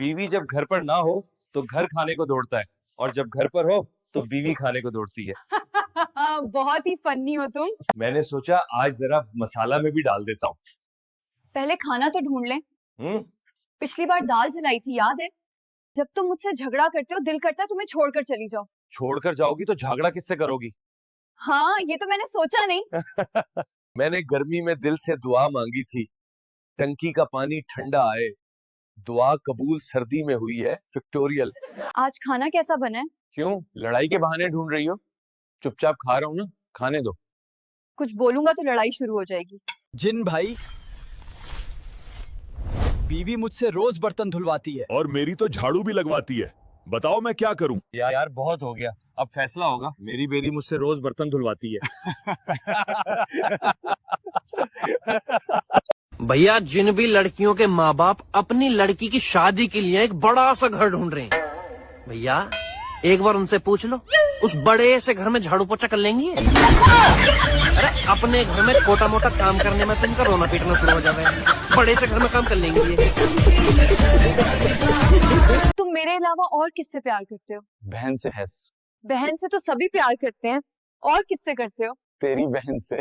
बीवी जब घर पर ना हो तो घर खाने को दौड़ता है, और जब घर पर हो तो बीवी खाने को दौड़ती है। बहुत ही फनी हो तुम। मैंने सोचा आज जरा मसाला में भी डाल देता हूँ। पहले खाना तो ढूंढ लें। पिछली बार दाल जलाई थी, याद है? जब तुम मुझसे झगड़ा करते हो दिल करता है तुम्हें छोड़कर चली जाओ। छोड़कर जाओगी तो झगड़ा किससे करोगी? हाँ, ये तो मैंने सोचा नहीं। मैंने गर्मी में दिल से दुआ मांगी थी, टंकी का पानी ठंडा आए। दुआ कबूल सर्दी में हुई है, विक्टोरियल। आज खाना कैसा बना है? क्यों लड़ाई के बहाने ढूंढ रही हो? चुपचाप खा रहा हूँ ना, खाने दो। कुछ बोलूंगा तो लड़ाई शुरू हो जाएगी। जिन भाई, बीवी मुझसे रोज बर्तन धुलवाती है और मेरी तो झाड़ू भी लगवाती है। बताओ मैं क्या करूं? यार बहुत हो गया, अब फैसला होगा। मेरी बेटी मुझसे रोज बर्तन धुलवाती है। भैया, जिन भी लड़कियों के माँ बाप अपनी लड़की की शादी के लिए एक बड़ा सा घर ढूंढ रहे हैं, भैया एक बार उनसे पूछ लो, उस बड़े से घर में झाड़ू पोछा कर लेंगी? अरे अपने घर में छोटा मोटा काम करने में तुमका रोना पीटना शुरू हो जाता है, बड़े से घर में काम कर लेंगी। तुम मेरे अलावा और किससे प्यार करते हो? बहन से है। बहन से तो सभी प्यार करते हैं, और किससे करते हो? तेरी बहन से।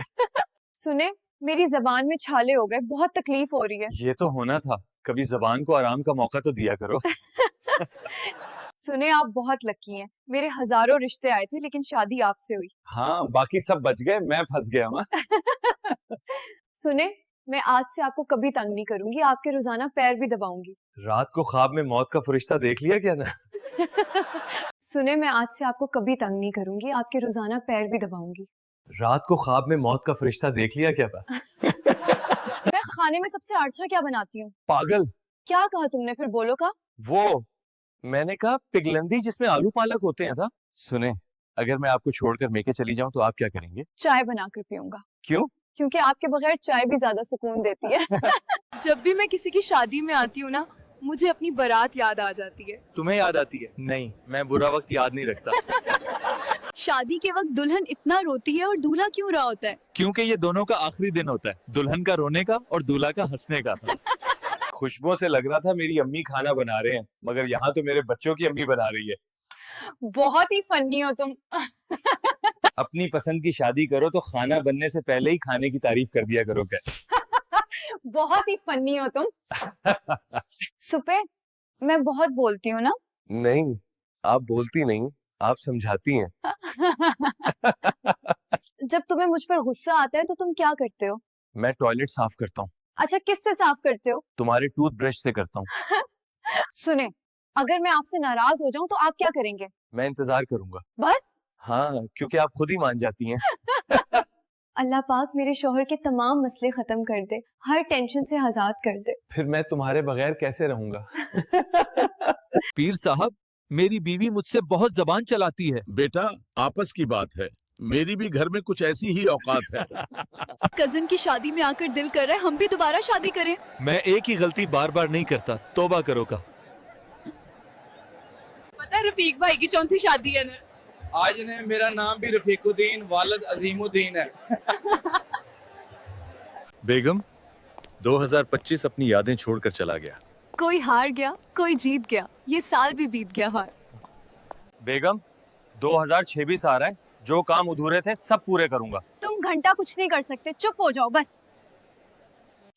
सुने, मेरी जबान में छाले हो गए, बहुत तकलीफ हो रही है। ये तो होना था, कभी जबान को आराम का मौका तो दिया करो। सुने, आप बहुत लकी हैं। मेरे हजारों रिश्ते आए थे लेकिन शादी आपसे हुई। हाँ, बाकी सब बच गए, मैं फंस गया वहाँ। सुने, मैं आज से आपको कभी तंग नहीं करूंगी, आपके रोजाना पैर भी दबाऊंगी। रात को ख्वाब में मौत का फरिश्ता देख लिया क्या ना? सुने, मैं आज से आपको कभी तंग नहीं करूंगी, आपके रोजाना पैर भी दबाऊंगी। रात को ख्वाब में मौत का फरिश्ता देख लिया क्या? मैं खाने में सबसे अच्छा क्या बनाती हूँ? पागल। क्या कहा तुमने? फिर बोलो। का वो मैंने कहा पिगलंदी जिसमें आलू पालक होते हैं था। सुने, अगर मैं आपको छोड़कर मेके चली जाऊं तो आप क्या करेंगे? चाय बनाकर पीऊंगा। क्यों? क्योंकि आपके बगैर चाय भी ज्यादा सुकून देती है। जब भी मैं किसी की शादी में आती हूँ ना, मुझे अपनी बारात याद आ जाती है। तुम्हें याद आती है? नहीं, मैं बुरा वक्त याद नहीं रखता। शादी के वक्त दुल्हन इतना रोती है और दूल्हा क्यों रहा होता है? क्योंकि ये दोनों का आखिरी दिन होता है, दुल्हन का रोने का और दूल्हा का हंसने का। खुशबू से लग रहा था मेरी अम्मी खाना बना रहे हैं, मगर यहाँ तो मेरे बच्चों की अम्मी बना रही है। बहुत ही फनी हो तुम। अपनी पसंद की शादी करो तो खाना बनने से पहले ही खाने की तारीफ कर दिया करो क्या? बहुत ही फनी हो तुम। सुपे, मैं बहुत बोलती हूँ ना? नहीं, आप बोलती नहीं, आप समझाती हैं। जब तुम्हें मुझ पर गुस्सा आता है तो तुम क्या करते हो? मैं टॉयलेट साफ करता हूँ। अच्छा, किससे साफ करते हो? तुम्हारे टूथब्रश से करता हूँ। सुने, अगर मैं आपसे नाराज हो जाऊं तो आप क्या करेंगे? मैं इंतजार करूंगा। बस? हाँ, क्योंकि आप खुद ही मान जाती हैं। अल्लाह पाक मेरे शौहर के तमाम मसले खत्म कर दे, हर टेंशन से आजाद कर दे। फिर मैं तुम्हारे बगैर कैसे रहूंगा? पीर साहब, मेरी बीवी मुझसे बहुत जबान चलाती है। बेटा, आपस की बात है, मेरी भी घर में कुछ ऐसी ही औकात है। कजिन की शादी में आकर दिल कर रहा है हम भी दोबारा शादी करें। मैं एक ही गलती बार बार नहीं करता, तौबा करो का। पता है रफीक भाई की चौथी शादी है ना? आज ने मेरा नाम भी रफीकुद्दीन वालिद अजीमुद्दीन है। बेगम, 2025 अपनी यादें छोड़कर चला गया। कोई हार गया, कोई जीत गया, ये साल भी बीत गया। हार बेगम, 2026 आ रहा है, जो काम अधूरे थे सब पूरे करूंगा। तुम घंटा कुछ नहीं कर सकते, चुप हो जाओ बस।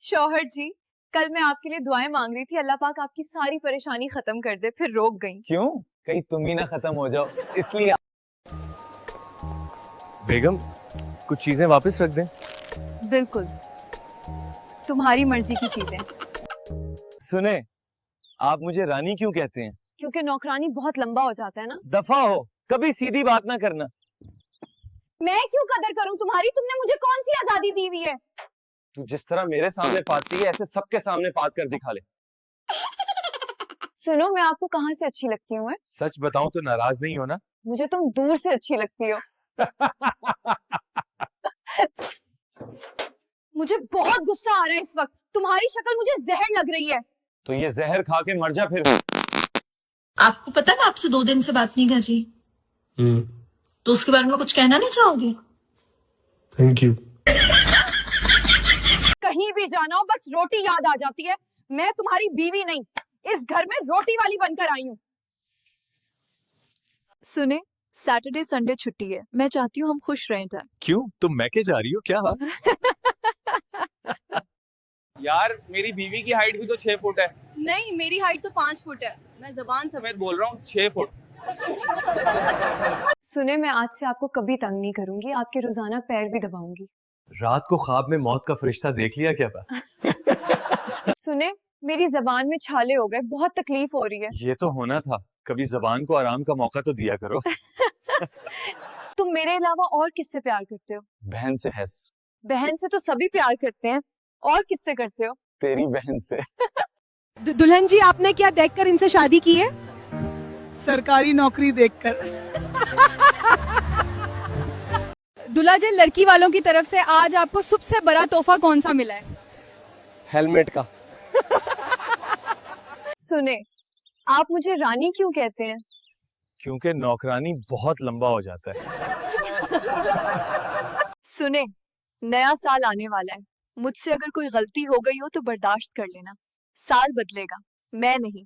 शौहर जी, कल मैं आपके लिए दुआएं मांग रही थी, अल्लाह पाक आपकी सारी परेशानी खत्म कर दे, फिर रोक गई। क्यों? कहीं तुम ही ना खत्म हो जाओ, इसलिए। बेगम, कुछ चीजें वापस रख दें? बिल्कुल, तुम्हारी मर्जी की चीजें। सुने, आप मुझे रानी क्यों कहते हैं? क्योंकि नौकरानी बहुत लंबा हो जाता है ना। दफा हो, कभी सीधी बात ना करना। मैं क्यों कदर करूं तुम्हारी? तुमने मुझे कौन सी आजादी दी हुई है? तू जिस तरह मेरे सामने पाती है, ऐसे सबके सामने पात कर दिखा ले। सुनो, मैं आपको कहाँ से अच्छी लगती हूँ? सच बताऊं तो नाराज नहीं हो ना? मुझे तुम दूर से अच्छी लगती हो। मुझे बहुत गुस्सा आ रहा है इस वक्त, तुम्हारी शक्ल मुझे जहर लग रही है। तो ये जहर खा के मर जा फिर। आपको पता है मैं आपसे 2 दिन से बात नहीं कर रही। तो उसके बारे में कुछ कहना नहीं चाहोगे? Thank you. कहीं भी जाना हो बस रोटी याद आ जाती है। मैं तुम्हारी बीवी नहीं, इस घर में रोटी वाली बनकर आई हूँ। सुने, सैटरडे संडे छुट्टी है, मैं चाहती हूँ हम खुश रहें। क्यों, तुम मैके जा रही हो क्या? यार मेरी बीवी की हाइट भी तो 6 फुट है। नहीं, मेरी हाइट तो 5 फुट है। मैं जबान समेत बोल रहा हूँ 6 फुट। सुने, मैं आज से आपको कभी तंग नहीं करूंगी, आपके रोजाना पैर भी दबाऊंगी। रात को ख्वाब में मौत का फरिश्ता देख लिया क्या पा? सुने, मेरी जबान में छाले हो गए, बहुत तकलीफ हो रही है। ये तो होना था, कभी जबान को आराम का मौका तो दिया करो। तुम मेरे अलावा और किससे प्यार करते हो? बहन से हैस। बहन से तो सभी प्यार करते हैं, और किससे करते हो? तेरी बहन से। दुल्हन जी, आपने क्या देखकर इनसे शादी की है? सरकारी नौकरी देखकर। दुल्हा जी, लड़की वालों की तरफ से आज आपको सबसे बड़ा तोहफा कौन सा मिला है? हेलमेट का। सुने, आप मुझे रानी क्यों कहते हैं? क्योंकि नौकरानी बहुत लंबा हो जाता है। सुने, नया साल आने वाला है, मुझसे अगर कोई गलती हो गई हो तो बर्दाश्त कर लेना, साल बदलेगा, मैं नहीं।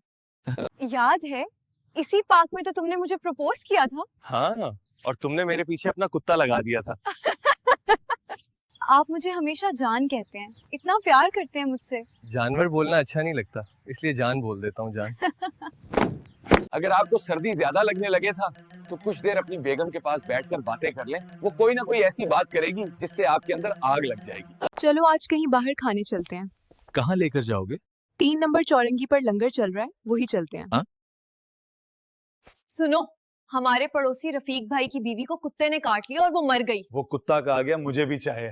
याद है, इसी पार्क में तो तुमने मुझे प्रपोज किया था। हाँ, और तुमने मेरे पीछे अपना कुत्ता लगा दिया था। आप मुझे हमेशा जान कहते हैं, इतना प्यार करते हैं मुझसे। जानवर बोलना अच्छा नहीं लगता, इसलिए जान बोल देता हूँ। जान। अगर आपको सर्दी ज्यादा लगने लगे था तो कुछ देर अपनी बेगम के पास बैठकर बातें कर लें, वो कोई ना कोई ऐसी बात करेगी जिससे आपके अंदर आग लग जाएगी। चलो आज कहीं बाहर खाने चलते हैं। कहाँ लेकर जाओगे? 3 नंबर चौरंगी पर लंगर चल रहा है, वही चलते हैं। हाँ? सुनो, हमारे पड़ोसी रफीक भाई की बीवी को कुत्ते ने काट लिया और वो मर गई। वो कुत्ता का आ गया, मुझे भी चाहिए।